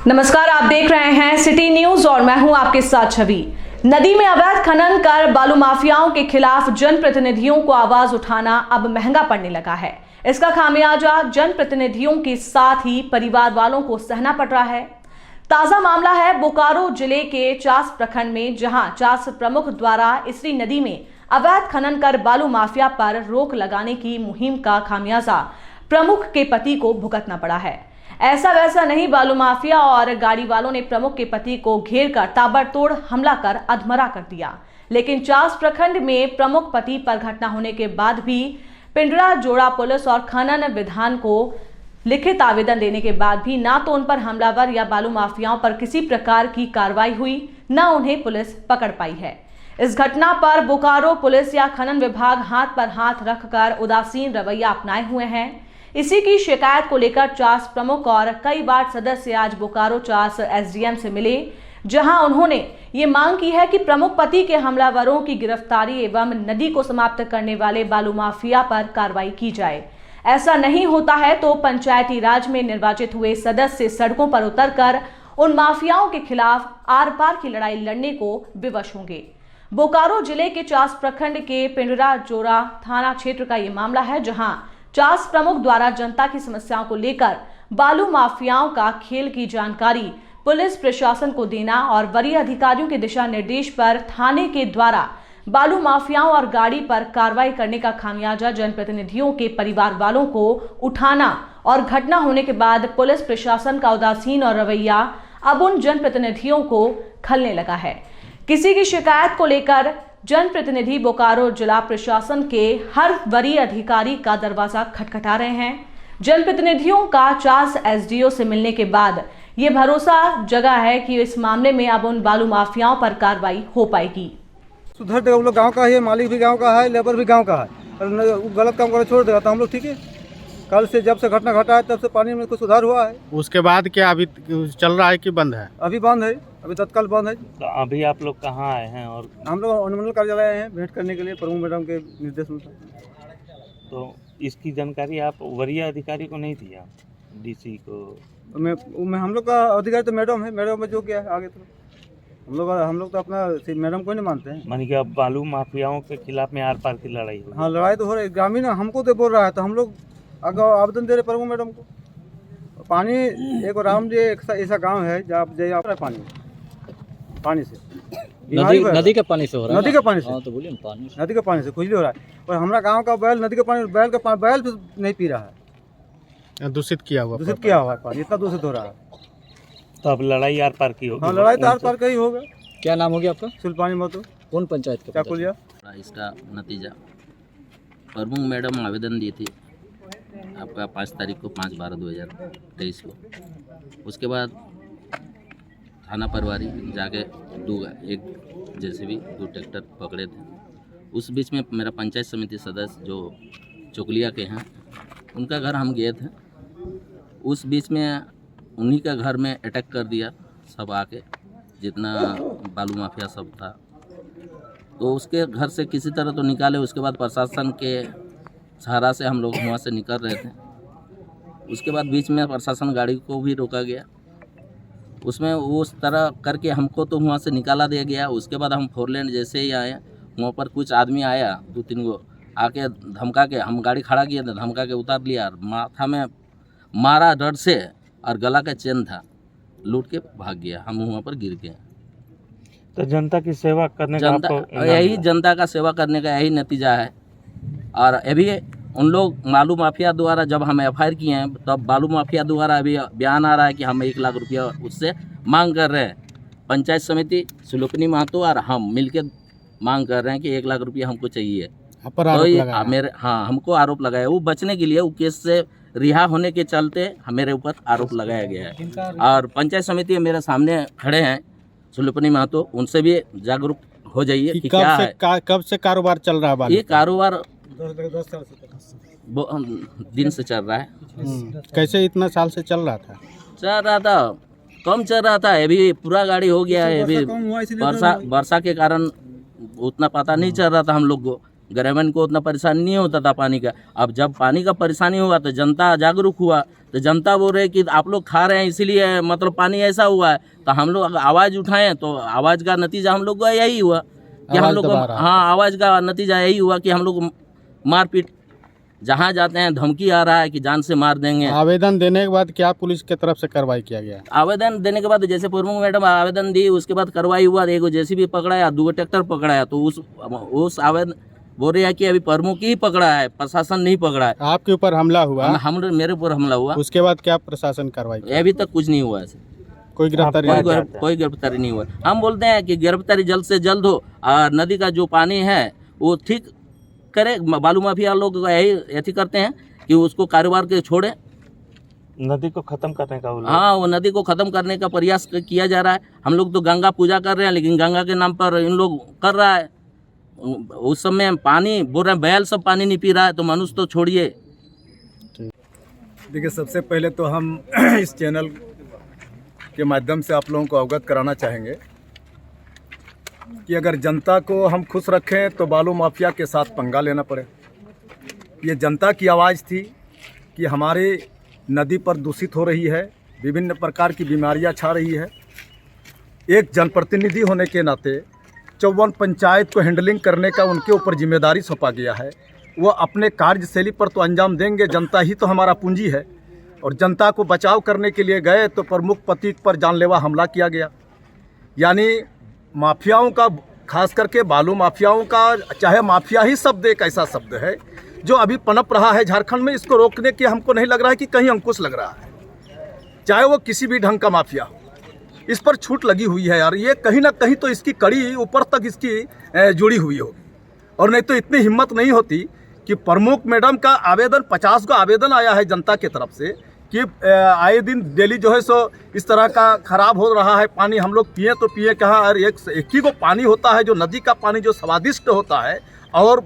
नमस्कार, आप देख रहे हैं सिटी न्यूज और मैं हूं आपके साथ छवि। नदी में अवैध खनन कर बालू माफियाओं के खिलाफ जनप्रतिनिधियों को आवाज उठाना अब महंगा पड़ने लगा है। इसका खामियाजा जनप्रतिनिधियों के साथ ही परिवार वालों को सहना पड़ रहा है। ताजा मामला है बोकारो जिले के चास प्रखंड में, जहां चास प्रमुख द्वारा इसरी नदी में अवैध खनन कर बालू माफिया पर रोक लगाने की मुहिम का खामियाजा प्रमुख के पति को भुगतना पड़ा है। ऐसा वैसा नहीं, बालू माफिया और गाड़ी वालों ने प्रमुख के पति को घेर कर ताबड़तोड़ हमला कर अधमरा कर दिया। लेकिन चास प्रखंड में प्रमुख पति पर घटना होने के बाद भी पिंडरा जोड़ा पुलिस और खनन विधान को लिखित आवेदन देने के बाद भी ना तो उन पर हमलावर या बालू माफियाओं पर किसी प्रकार की कार्रवाई हुई, ना उन्हें पुलिस पकड़ पाई है। इस घटना पर बोकारो पुलिस या खनन विभाग हाथ पर हाथ रखकर उदासीन रवैया अपनाए हुए हैं। इसी की शिकायत को लेकर चास प्रमुख और कई वार्ड सदस्य आज बोकारो चास एसडीएम से मिले, जहां उन्होंने ये मांग की है कि प्रमुख पति के हमलावरों की गिरफ्तारी एवं नदी को समाप्त करने वाले बालू माफिया पर कार्रवाई की जाए। ऐसा नहीं होता है तो पंचायती राज में निर्वाचित हुए सदस्य सड़कों पर उतरकर उन माफियाओं के खिलाफ आर पार की लड़ाई लड़ने को विवश होंगे। बोकारो जिले के चास प्रखंड के पिंडरा जोड़ा थाना क्षेत्र का ये मामला है, जहां चास प्रमुख द्वारा जनता की समस्याओं को लेकर बालू माफियाओं का खेल की जानकारी पुलिस प्रशासन को देना और वरीय अधिकारियों के दिशा निर्देश पर थाने के द्वारा बालू माफियाओं और गाड़ी पर कार्रवाई करने का खामियाजा जनप्रतिनिधियों के परिवार वालों को उठाना और घटना होने के बाद पुलिस प्रशासन का उदासीन और रवैया अब उन जनप्रतिनिधियों को खलने लगा है। किसी की शिकायत को लेकर जनप्रतिनिधि बोकारो जिला प्रशासन के हर वरीय अधिकारी का दरवाजा खटखटा रहे हैं। जनप्रतिनिधियों का चास एसडीओ से मिलने के बाद ये भरोसा जगा है कि इस मामले में अब उन बालू माफियाओं पर कार्रवाई हो पाएगी। सुधर देगा, हम लोग गांव का है, मालिक भी गांव का है, लेबर भी गांव का है, और गलत काम कर छोड़ देगा तो हम लोग ठीक है। कल से जब से घटना घटा है तब से पानी में कुछ सुधार हुआ है। उसके बाद क्या अभी चल रहा है कि बंद है? अभी बंद है, अभी तत्काल बंद है। तो अभी आप लोग कहाँ आए हैं? और हम लोग अनुमंडल कार्यालय आए हैं भेंट करने के लिए प्रमुख मैडम के निर्देश अनुसार। तो इसकी जानकारी आप वरीय अधिकारी को नहीं दिया, डीसी को? मैं हम लोग का अधिकारी तो मैडम है, मैडम में जो क्या है आगे तो हम लोग तो अपना मैडम को नहीं मानते हैं। मानी कि अब बालू माफियाओं के खिलाफ में आर पार की लड़ाई हुई। हाँ, लड़ाई तो हो रही है। ग्रामीण हमको तो बोल रहा है तो हम लोग आवेदन दे रहे प्रमुख मैडम को। पानी एक राम जी ऐसा गांव है जहाँ पानी से नदी के पानी से हो रहा है। नदी के पानी से? हाँ, तो बोलिए ना, पानी से। नदी के पानी से खुजली हो रहा है। और हमारा गांव का बैल नदी के पानी बैल भी नहीं पी रहा है, दूषित किया हुआ है पानी, इतना दूषित हो रहा है। तो अब लड़ाई आर पार की होगी। हाँ, लड़ाई तो आर पार का ही होगा। क्या नाम हो गया आपका? सुल्पानी महतो। कौन पंचायत का? चाकुलिया। इसका नतीजा प्रमुख मैडम आवेदन दी थी आपका 5 तारीख को, 5/12/2023 को। उसके बाद थाना परवारी जाके एक जेसीबी 2 ट्रैक्टर पकड़े थे। उस बीच में मेरा पंचायत समिति सदस्य जो चोकलिया के हैं, उनका घर हम गए थे। उस बीच में उन्हीं का घर में अटैक कर दिया सब आके, जितना बालू माफिया सब था। तो उसके घर से किसी तरह तो निकाले। उसके बाद प्रशासन के सहारा से हम लोग वहाँ से निकल रहे थे। उसके बाद बीच में प्रशासन गाड़ी को भी रोका गया। उसमें उस तरह करके हमको तो वहाँ से निकाला दिया गया। उसके बाद हम 4 लेन जैसे ही आए, वहाँ पर कुछ आदमी आया 2-3 गो आके धमका के, हम गाड़ी खड़ा किए थे, धमका के उतार लिया, माथा में मारा डर से, और गला का चेन था, लूट के भाग गया। हम वहाँ पर गिर गए। तो जनता की सेवा करने का यही जनता का सेवा करने का यही नतीजा है। और अभी उन लोग बालू माफिया द्वारा जब हम एफआईआर किए हैं, तब बालू माफिया द्वारा अभी बयान आ रहा है कि हम 1 लाख रुपया उससे मांग कर रहे हैं। पंचायत समिति सुलोकनी महतो और हम मिलकर मांग कर रहे हैं कि 1 लाख रुपया हमको चाहिए। तो हमको आरोप लगाया, वो बचने के लिए, वो केस से रिहा होने के चलते मेरे ऊपर आरोप लगाया गया है। और पंचायत समिति मेरे सामने खड़े हैं सुलोकनी महतो, उनसे भी जागरूक हो जाइए कि क्या है। कब से कारोबार चल रहा है? ये कारोबार 10 दिन से चल रहा है। कैसे इतना साल से चल रहा था? कम चल रहा था, अभी पूरा गाड़ी हो गया है। अभी वर्षा के कारण उतना पता नहीं चल रहा था हम लोग को ग्रामीण को उतना परेशानी नहीं होता था पानी का। अब जब पानी का परेशानी हुआ तो जनता जागरूक हुआ, तो जनता बोल रहे कि आप लोग खा रहे हैं इसीलिए मतलब पानी ऐसा हुआ है, तो हम लोग आवाज़ उठाएं, तो आवाज़ का नतीजा हम लोग का यही हुआ कि हम लोग हाँ आवाज़ का नतीजा यही हुआ कि हम लोग मारपीट, जहाँ जाते हैं धमकी आ रहा है कि जान से मार देंगे। आवेदन देने के बाद क्या पुलिस की तरफ से कार्रवाई किया गया? आवेदन देने के बाद जैसे प्रमुख मैडम आवेदन दी, उसके बाद कार्रवाई हुआ, एगो जेसीबी पकड़ाया, 2 ट्रैक्टर पकड़ाया, तो उस आवेदन बोल रहे हैं कि अभी प्रमुख ही पकड़ा है, प्रशासन नहीं पकड़ा है। आपके ऊपर हमला हुआ? मेरे ऊपर हमला हुआ। उसके बाद क्या प्रशासन कार्रवाई किया? अभी तक कुछ नहीं हुआ ऐसे, कोई गिरफ्तारी कोई गिरफ्तारी नहीं हुआ। हम बोलते हैं कि गिरफ्तारी जल्द से जल्द हो और नदी का जो पानी है वो ठीक करे। बालू माफिया लोग यही करते हैं कि उसको कारोबार के छोड़े, नदी को खत्म करने का हाँ वो नदी को खत्म करने का प्रयास किया जा रहा है। हम लोग तो गंगा पूजा कर रहे हैं, लेकिन गंगा के नाम पर इन लोग कर रहा है। उस समय पानी बोल रहे हैं, बैल सब पानी नहीं पी रहा है, तो मनुष्य तो छोड़िए। देखिए, सबसे पहले तो हम इस चैनल के माध्यम से आप लोगों को अवगत कराना चाहेंगे कि अगर जनता को हम खुश रखें तो बालू माफिया के साथ पंगा लेना पड़े। ये जनता की आवाज़ थी कि हमारी नदी पर दूषित हो रही है, विभिन्न प्रकार की बीमारियां छा रही है। एक जनप्रतिनिधि होने के नाते 54 पंचायत को हैंडलिंग करने का उनके ऊपर जिम्मेदारी सौंपा गया है। वो अपने कार्यशैली पर तो अंजाम देंगे, जनता ही तो हमारा पूंजी है। और जनता को बचाव करने के लिए गए तो प्रमुख प्रतीक पर जानलेवा हमला किया गया। यानी माफियाओं का, खास करके बालू माफियाओं का, चाहे माफिया ही शब्द एक ऐसा शब्द है जो अभी पनप रहा है झारखंड में, इसको रोकने के हमको नहीं लग रहा है कि कहीं अंकुश लग रहा है। चाहे वो किसी भी ढंग का माफिया हो, इस पर छूट लगी हुई है यार। ये कहीं ना कहीं तो इसकी कड़ी ऊपर तक इसकी जुड़ी हुई होगी, और नहीं तो इतनी हिम्मत नहीं होती कि प्रमुख मैडम का आवेदन, 50 का आवेदन आया है जनता की तरफ से कि आए दिन डेली जो है सो इस तरह का खराब हो रहा है पानी, हम लोग पिए तो पिए कहाँ। और एक ही को पानी होता है जो नदी का पानी, जो स्वादिष्ट होता है और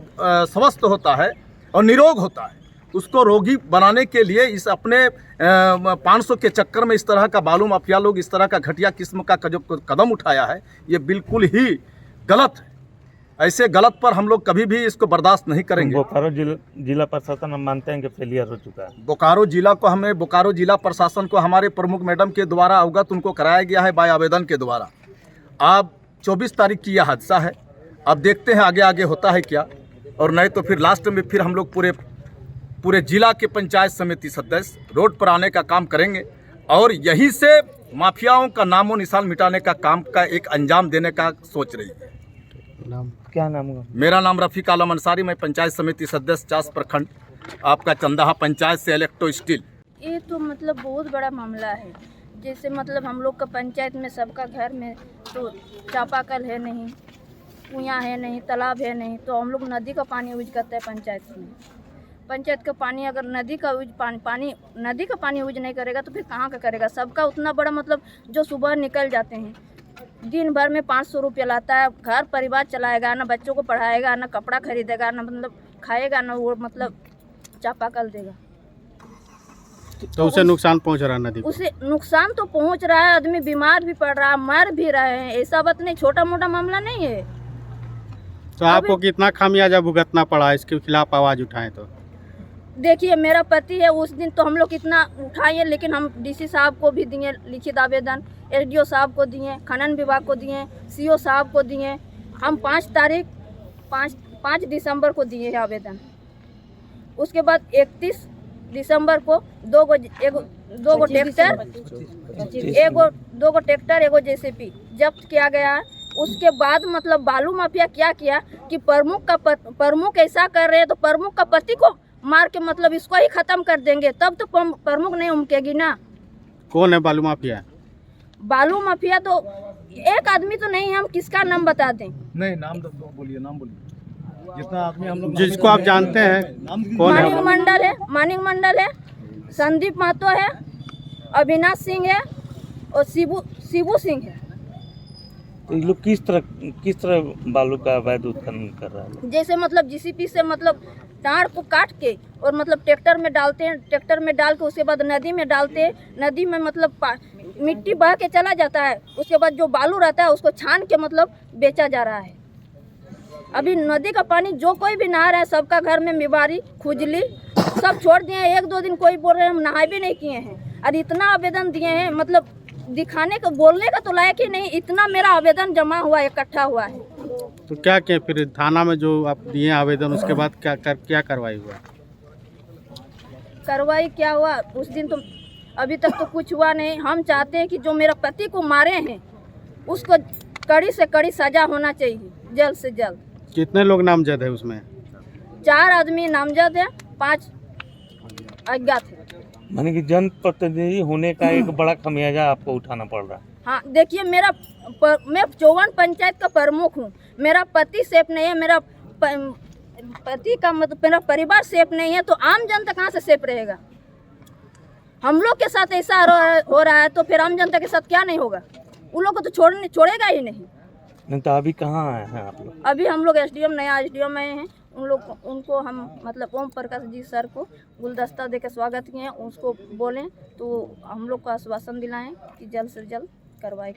स्वस्थ होता है और निरोग होता है, उसको रोगी बनाने के लिए इस अपने 500 के चक्कर में इस तरह का बालू माफिया लोग इस तरह का घटिया किस्म का जो कदम उठाया है, ये बिल्कुल ही गलत है। ऐसे गलत पर हम लोग कभी भी इसको बर्दाश्त नहीं करेंगे। बोकारो जिला प्रशासन हम मानते हैं कि फेलियर हो चुका है। बोकारो जिला प्रशासन को हमारे प्रमुख मैडम के द्वारा अवगत उनको कराया गया है बाय आवेदन के द्वारा। अब 24 तारीख की यह हादसा है, अब देखते हैं आगे आगे होता है क्या, और नहीं तो फिर लास्ट में फिर हम लोग पूरे जिला के पंचायत समिति सदस्य रोड पर आने का काम करेंगे और यहीं से माफियाओं का नामो निशान मिटाने का काम का एक अंजाम देने का सोच रही है। क्या नाम होगा? मेरा नाम रफीक आलम अंसारी, मैं पंचायत समिति सदस्य 50 प्रखंड, आपका चंदाहा पंचायत से इलेक्ट्रो स्टील। ये तो मतलब बहुत बड़ा मामला है। जैसे मतलब हम लोग का पंचायत में सबका घर में तो चापाकल है नहीं, कुआं है नहीं, तालाब है नहीं, तो हम लोग नदी का पानी यूज करते हैं पंचायत में। पंचायत का पानी अगर नदी का पानी यूज नहीं करेगा तो फिर कहाँ का करेगा। सबका उतना बड़ा मतलब जो सुबह निकल जाते हैं, दिन भर में 500 रुपया लाता है, घर परिवार चलाएगा, ना बच्चों को पढ़ाएगा, ना कपड़ा खरीदेगा, ना मतलब खाएगा, ना वो मतलब चापाकल देगा। तो उसे नुकसान पहुंच रहा है नदी को? उसे नुकसान तो पहुंच रहा है, आदमी बीमार भी पड़ रहा है, मर भी रहे हैं। ऐसा बात नहीं, छोटा मोटा मामला नहीं है। तो आपको कितना खामियाजा भुगतना पड़ा इसके खिलाफ आवाज़ उठाएं तो? देखिए, मेरा पति है, उस दिन तो हम लोग इतना उठाए, लेकिन हम डीसी साहब को भी दिए लिखित आवेदन, एसडीओ साहब को दिए, खनन विभाग को दिए, सीओ साहब को दिए। हम 5 दिसंबर को दिए आवेदन। उसके बाद 31 दिसंबर को दो गो ट्रैक्टर एगो जेसीबी जब्त किया गया है। उसके बाद मतलब बालू माफिया क्या किया कि प्रमुख ऐसा कर रहे हैं तो प्रमुख का पति को मार के मतलब इसको ही खत्म कर देंगे, तब तो प्रमुख नहीं उमकेगी ना। कौन है बालू माफिया? बालू माफिया तो एक आदमी तो नहीं, हम किसका नाम बता दें? नहीं, नाम तो बोलिए, नाम बोलिए। जितना आदमी हम लोग जिसको आप जानते हैं कौन है? मानिक मंडल है, संदीप महतो है, अविनाश सिंह है और शिबू सिंह है। तो ये लोग किस तरह बालू का अवैध उत्खनन कर रहा है? जैसे मतलब जीसीपी से मतलब ताड़ को काट के और मतलब ट्रैक्टर में डालते हैं, ट्रैक्टर में डाल के उसके बाद नदी में डालते हैं, नदी में मतलब मिट्टी बह के चला जाता है। उसके बाद जो बालू रहता है उसको छान के मतलब बेचा जा रहा है। अभी नदी का पानी जो कोई भी नहा रहा है, सबका घर में बीमारी खुजली सब छोड़ दिए हैं। 1-2 दिन कोई बोल रहे हैं हम नहाए भी नहीं किए हैं, और इतना आवेदन दिए हैं, मतलब दिखाने का बोलने का तो लायक ही नहीं, इतना मेरा आवेदन जमा हुआ इकट्ठा हुआ है। तो क्या किया फिर थाना में जो आप दिए आवेदन, उसके बाद क्या कार्रवाई हुआ? कार्रवाई क्या हुआ उस दिन, तो अभी तक तो कुछ हुआ नहीं। हम चाहते हैं कि जो मेरा पति को मारे हैं उसको कड़ी से कड़ी सजा होना चाहिए, जल्द से जल्द। कितने लोग नामजद है उसमें? 4 आदमी नामजद है, 5 अज्ञात है। माने कि जनप्रतिनिधि होने का एक बड़ा खमियाजा आपको उठाना पड़ रहा है। हाँ देखिए, मैं 54 पंचायत का प्रमुख हूँ, मेरा पति सेफ नहीं है, मेरा पति का मतलब मेरा परिवार सेफ नहीं है, तो आम जनता कहाँ से सेफ रहेगा? हम लोग के साथ ऐसा हो रहा है तो फिर आम जनता के साथ क्या नहीं होगा? उन लोग को तो छोड़ेगा ही नहीं। तो अभी कहाँ आए हैं आप लोग? अभी हम लोग नया एसडीएम आए हैं, उनको हम मतलब ओम प्रकाश जी सर को गुलदस्ता देकर स्वागत किए हैं। उसको बोलें तो हम लोग को आश्वासन दिलाएं कि जल्द से जल्द कार्रवाई